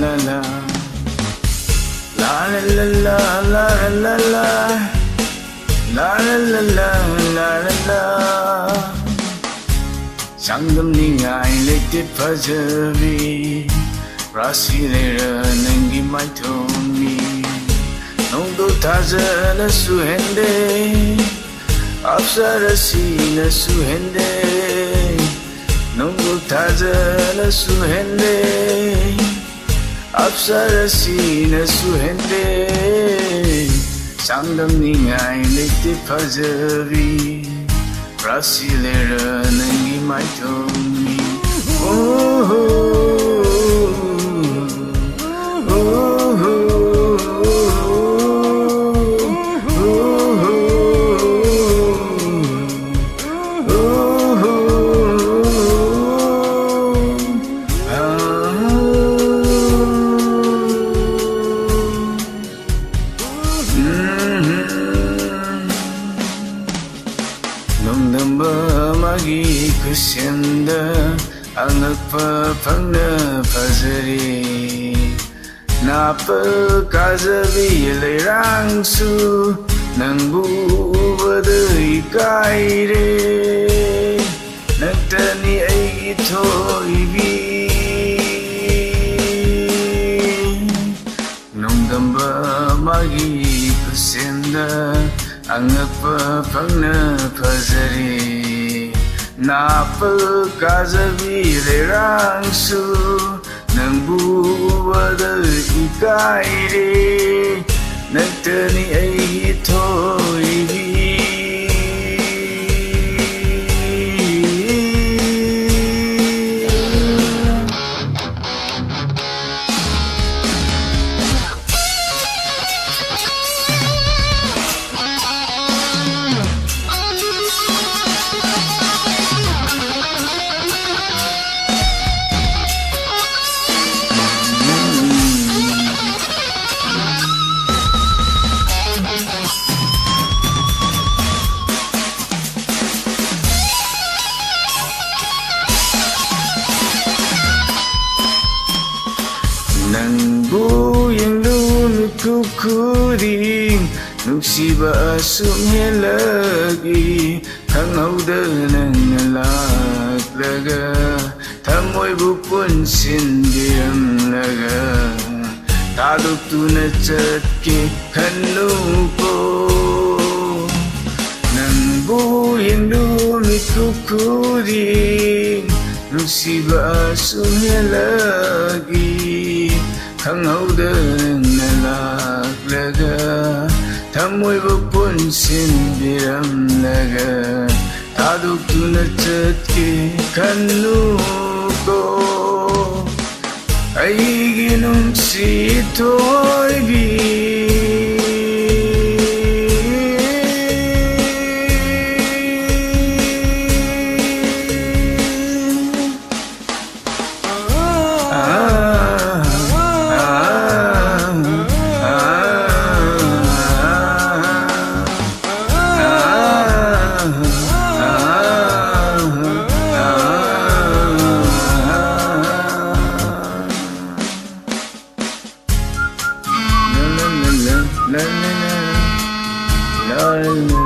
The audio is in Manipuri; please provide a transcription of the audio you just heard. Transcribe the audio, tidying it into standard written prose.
la la la la la la la la la la la la la Sangam ni ngai lekte phajabi Rasi lera nangi mai thomi Nongdo thajana suhende Apsarasi na suhende Nongdo thajana suhende Apsarasi na suhende Sangam ni ngai lekte phajabi Rasi lera nangi mai thomi Oh Nongdamba magi kusenda angakpa phangna phajari Napa kazabi leirangsu nangbu badai kaire Naktani aigi thoibi Nongdamba magi kusenda Angakpa phangna phajari Napa kazabi leirangsu Nangbu badai ikaire Naktani aigi thoibi Nangbu yenglu mikukuri Nuksiba asumnya lagi Kangauda nangalak laga Tamoy bukun sindiram laga Taduk tu nachatke kanuko Nangbu yenglu mikukuri Nuksiba asumnya lagi Kangauda nalak laga Tamoy bukun sindiram laga Taduk tu nachatke kanuko Aigi nungsi thoibi La la la la la la